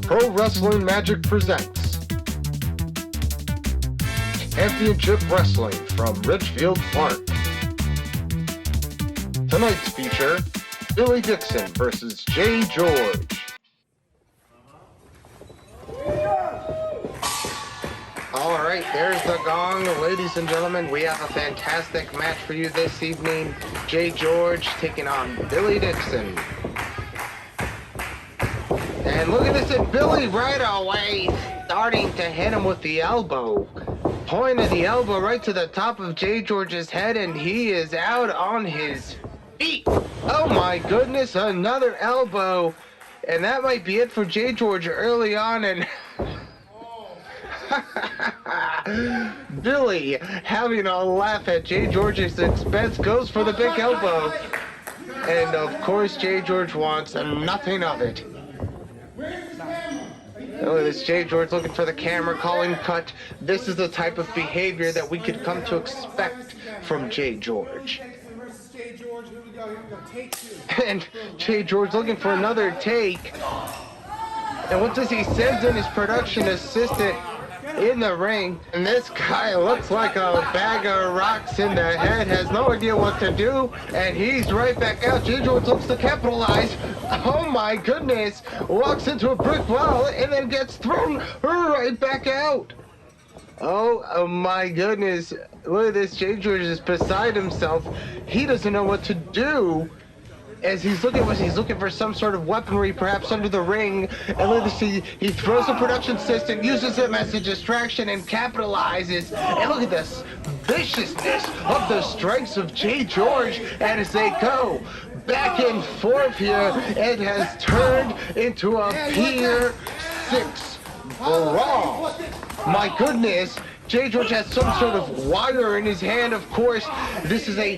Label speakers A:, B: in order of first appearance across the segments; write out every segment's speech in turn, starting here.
A: Pro Wrestling Magic presents Championship Wrestling from Ridgefield Park. Tonight's feature, Billy Dixon versus JGeorge. Alright, there's the gong. Ladies and gentlemen, we have a fantastic match for you this evening. JGeorge taking on Billy Dixon. And look at this at Billy right away, starting to hit him with the elbow. Point of the elbow right to the top of JGeorge's head, and he is out on his feet. Oh my goodness, another elbow. And that might be it for JGeorge early on, and Billy, having a laugh at JGeorge's expense, goes for the big elbow. And of course, JGeorge wants nothing of it. Look at this, JGeorge looking for the camera, calling cut. This is the type of behavior that we could come to expect from JGeorge. And JGeorge looking for another take. And what does he send in his production assistant in the ring? And this guy looks like a bag of rocks in the head, has no idea what to do, and he's right back out. JGeorge looks to capitalize. Oh my goodness, walks into a brick wall and then gets thrown right back out. Oh my goodness, look at this, JGeorge is beside himself. He doesn't know what to do. As he's looking for some sort of weaponry, perhaps under the ring. And look at this, he throws the production assistant, uses him as a distraction, and capitalizes. And look at this viciousness of the strikes of JGeorge. And as they go back and forth here, it has turned into a Pier 6 brawl. My goodness. JGeorge has some sort of wire in his hand, of course. This is a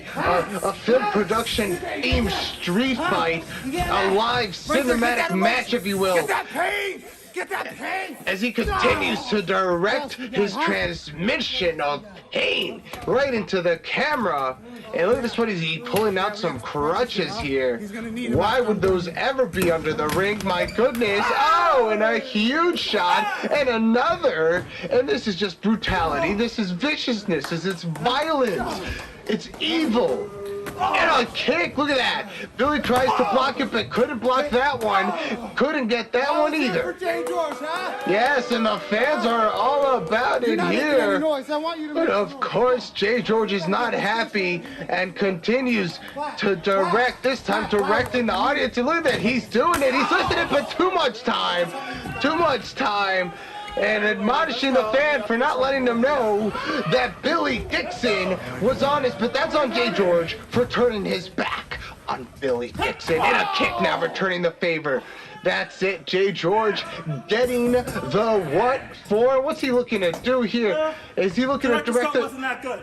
A: film production themed street fight, a live cinematic match, if you will.
B: Get that pain! Get that pain!
A: As he continues to direct his transmission of pain right into the camera. And look at this one, is he pulling out some crutches here? Why would those ever be under the ring? My goodness. Oh, and a huge shot, and another. And this is just brutality. This is viciousness. This is violence. It's evil. And a kick, look at that. Billy tries to block it, but couldn't block that one. Couldn't get that one either. Yes, and the fans are all about it here. But of course, JGeorge is not happy and continues to direct, this time directing the audience. And look at that, he's doing it. He's listening, but too much time. Too much time. And admonishing the fan for not letting them know that Billy Dixon was honest, but that's on JGeorge for turning his back on Billy Dixon. And a kick now returning the favor. That's it, JGeorge getting the what for? What's he looking to do here? Is he looking to direct the...
B: wasn't that good.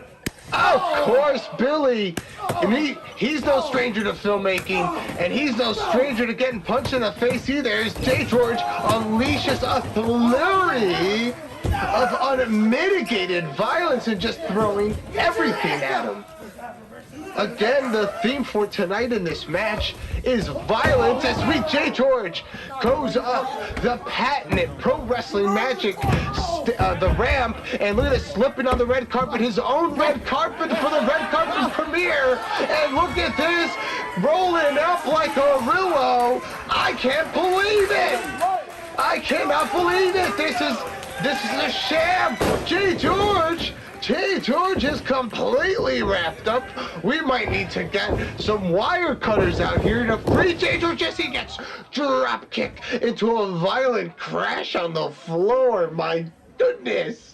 A: Of course, Billy. And he's no stranger to filmmaking, and he's no stranger to getting punched in the face either. As JGeorge unleashes a flurry of unmitigated violence and just throwing everything at him. Again, the theme for tonight in this match is violence as JGeorge goes up the patented Pro Wrestling Magic, the ramp, and look at this, slipping on the red carpet, his own red carpet for the red carpet premiere, and look at this, rolling up like a Rillo. I can't believe it. I cannot believe it. This is a sham. JGeorge is completely wrapped up. We might need to get some wire cutters out here to free JGeorge as he gets drop kicked into a violent crash on the floor. My goodness.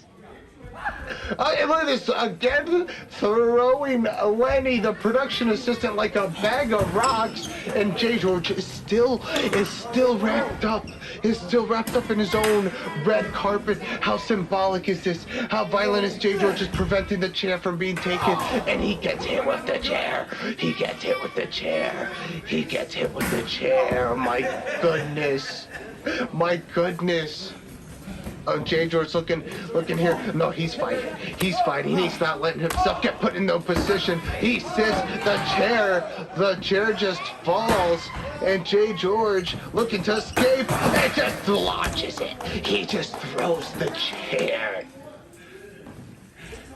A: And look at this, again, throwing Lenny, the production assistant, like a bag of rocks, and JGeorge is still wrapped up. Is still wrapped up in his own red carpet. How symbolic is this? How violent is JGeorge is preventing the chair from being taken, and he gets hit with the chair. He gets hit with the chair. He gets hit with the chair. My goodness. My goodness. JGeorge looking here. No, he's fighting. He's fighting. He's not letting himself get put in no position. He sits. The chair just falls, and JGeorge looking to escape and just launches it. He just throws the chair.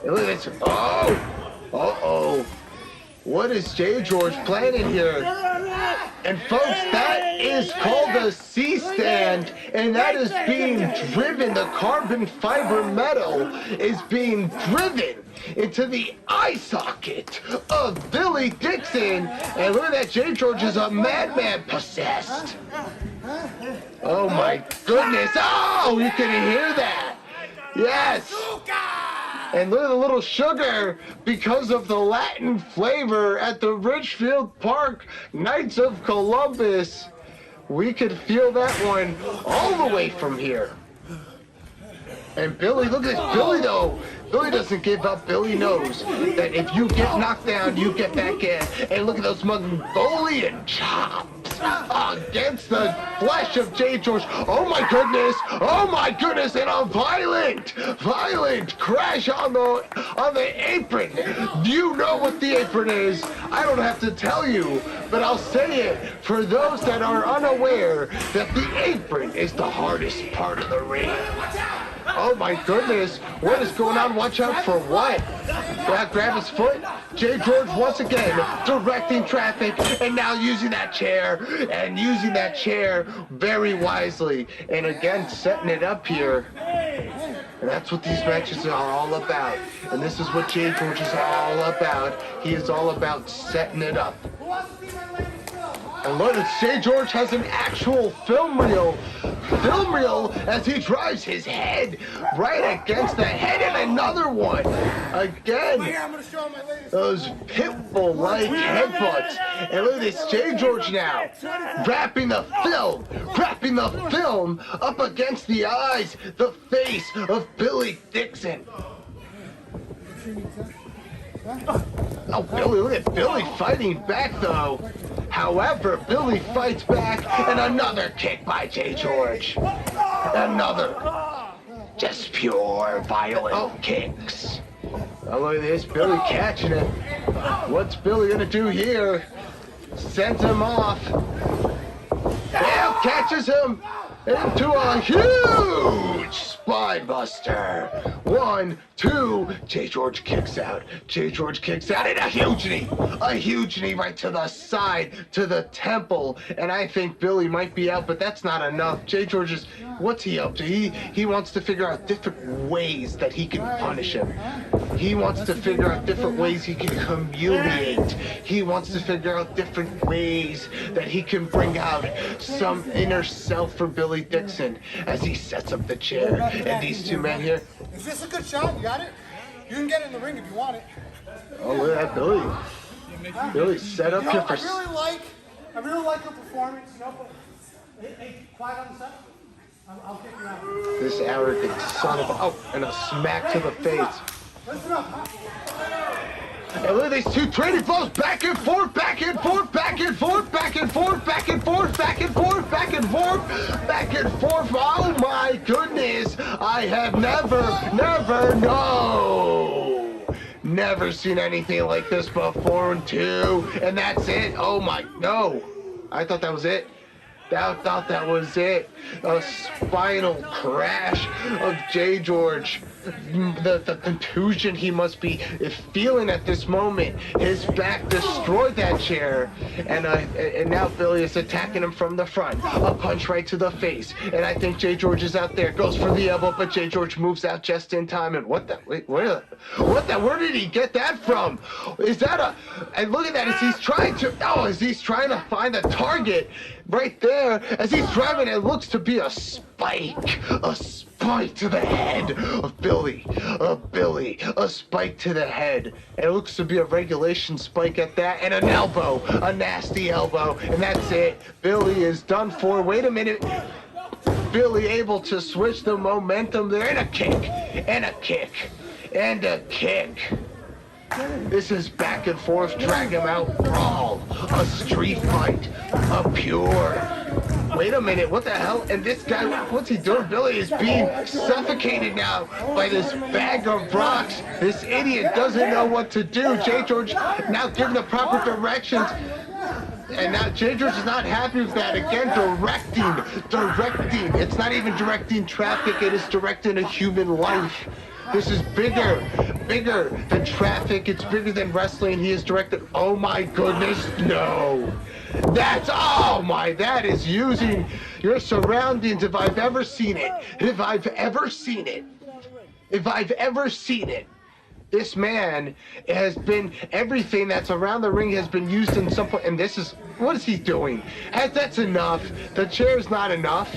A: And look at this. Oh. What is JGeorge planning here? And folks, that is called a C-stand, and that is being driven. The carbon fiber metal is being driven into the eye socket of Billy Dixon. And look at that, JGeorge is a madman possessed. Oh my goodness. Oh, you can hear that. Yes. And look at the little sugar, because of the Latin flavor at the Ridgefield Park Knights of Columbus. We could feel that one all the way from here. And Billy, look at this. Billy, though. Billy doesn't give up. Billy knows that if you get knocked down, you get back in. And look at those Mongolian chops against the flesh of JGeorge. Oh my goodness, and a violent crash on the apron. You know what the apron is. I don't have to tell you, but I'll say it for those that are unaware that the apron is the hardest part of the ring. Oh my goodness, what is going on? Watch out for what? Grab his foot. JGeorge once again directing traffic, and now using that chair very wisely, and again setting it up here. And that's what these matches are all about. And this is what JGeorge is all about. He is all about setting it up. And look, JGeorge has an actual film reel as he drives his head right against the head, and another one. Again, those pitbull-like headbutts. And look at this, JGeorge now wrapping the film up against the eyes, the face of Billy Dixon. Oh, Billy, look at Billy fighting back, though. However, Billy fights back, and another kick by JGeorge. Another. Just pure violent kicks. Oh, look at this, Billy catching it. What's Billy gonna do here? Sends him off. Yeah, catches him into a huge spine buster. 1, 2, JGeorge kicks out. And a huge knee right to the side, to the temple. And I think Billy might be out, but that's not enough. JGeorge is, what's he up to? He wants to figure out different ways that he can punish him. He wants to figure out different ways he can humiliate. He wants to figure out different ways that he can bring out some inner self for Billy Dixon as he sets up the chair. And these two men here.
B: Is this a good shot? You got it? You can get it in the ring if you want it.
A: Oh, look at that, Billy. Billy set up here for...
B: I really like your performance, you know, but hey, quiet on the set. I'll kick you out.
A: This arrogant son of a... Oh, and a smack to the face.
B: Listen up, huh?
A: And look at these two trading blows, back and forth. Oh my goodness. I have never seen anything like this before, too. And that's it. Oh my, no. I thought that was it. I thought that was it. A spinal crash of JGeorge. The contusion he must be feeling at this moment. His back destroyed that chair. And now Billy is attacking him from the front. A punch right to the face. And I think JGeorge is out there. Goes for the elbow, but JGeorge moves out just in time. And what the? Wait, where did he get that from? Is that a... And look at that as he's trying to... Oh, as he's trying to find a target right there. As he's driving, it looks to be a spike. A spike to the head of Billy. A spike to the head. And it looks to be a regulation spike at that. And an elbow. A nasty elbow. And that's it. Billy is done for. Wait a minute. Billy able to switch the momentum there. And a kick. This is back and forth, drag him out brawl. A street fight. A pure wait a minute, what the hell? And this guy, what's he doing? Billy is being suffocated now by this bag of rocks. This idiot doesn't know what to do. JGeorge now giving the proper directions. And now JGeorge is not happy with that. Again, directing. It's not even directing traffic, it is directing a human life. This is bigger than traffic. It's bigger than wrestling. He is directed. Oh my goodness, no. That is using your surroundings if I've ever seen it. If I've ever seen it. This man has been, everything that's around the ring has been used in some point. And this is, what is he doing? That's enough. The chair's not enough.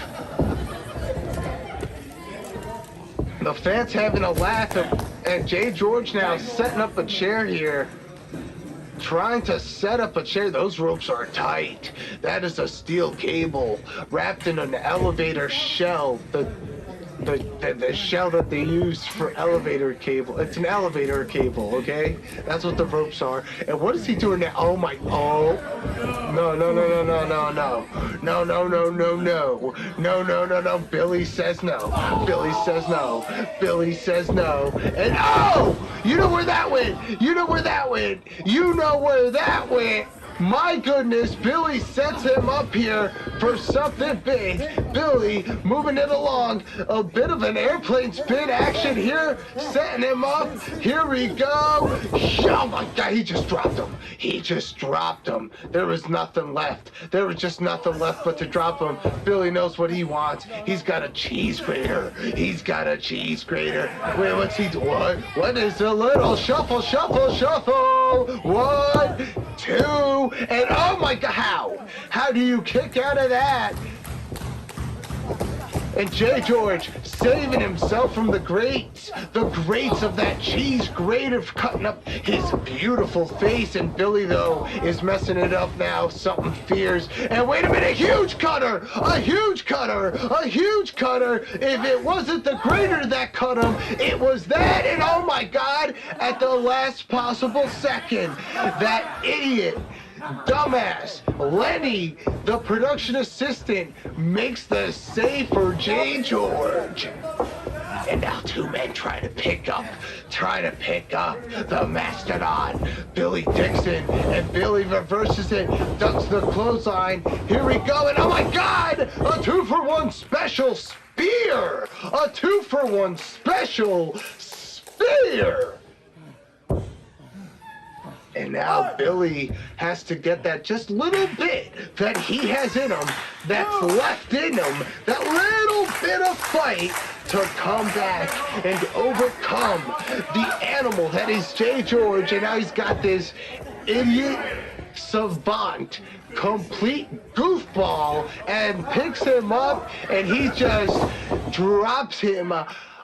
A: The fans having a laugh, and JGeorge now setting up a chair here. Trying to set up a chair. Those ropes are tight. That is a steel cable wrapped in an elevator shell. The shell that they use for elevator cable. It's an elevator cable, okay? That's what the ropes are. And what is he doing now? No. Billy says no. And you know where that went. My goodness, Billy sets him up here for something big. Billy moving it along. A bit of an airplane spin action here, setting him up. Here we go. Oh my God, he just dropped him. There was nothing left. There was just nothing left but to drop him. Billy knows what he wants. He's got a cheese grater. Wait, what's he doing? What is a little shuffle? 1, 2. And oh my God, how do you kick out of that? And JGeorge saving himself from the grates of that cheese grater, cutting up his beautiful face. And Billy, though, is messing it up now. Something fierce. And wait a minute, a huge cutter. If it wasn't the grater that cut him, it was that. And oh my God, at the last possible second, that idiot, dumbass Lenny, the production assistant, makes the save for JGeorge. And now two men try to pick up the mastodon, Billy Dixon, and Billy reverses it, ducks the clothesline. Here we go, and oh my God, a 2-for-1 special spear! And now Billy has to get that just little bit that he has in him, that's left in him, that little bit of fight to come back and overcome the animal that is JGeorge. And now he's got this idiot savant, complete goofball, and picks him up, and he just drops him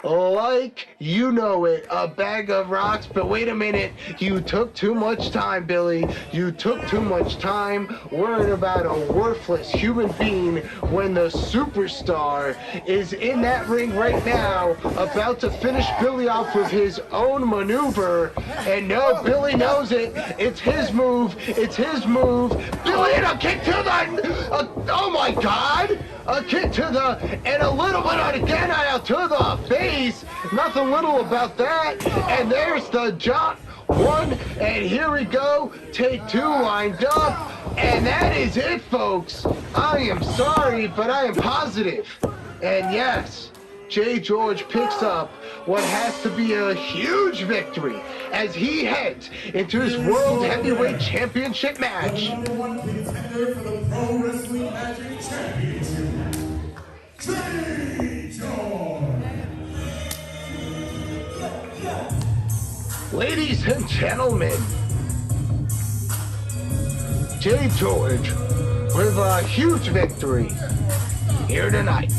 A: like you know it, a bag of rocks. But wait a minute, you took too much time, Billy. You took too much time worrying about a worthless human being when the superstar is in that ring right now, about to finish Billy off with his own maneuver. And no, Billy knows it. It's his move. Billy, and a kick to the, oh my God, a kick to the, and a little bit again out to the face. Nothing little about that. And there's the jump. 1, and here we go. Take 2 lined up. And that is it, folks. I am sorry, but I am positive. And yes, JGeorge picks up what has to be a huge victory as he heads into his World Heavyweight Championship match.
C: Number 1 contender for the Pro Wrestling Magic Championship, JGeorge.
A: Ladies and gentlemen, JGeorge with a huge victory here tonight.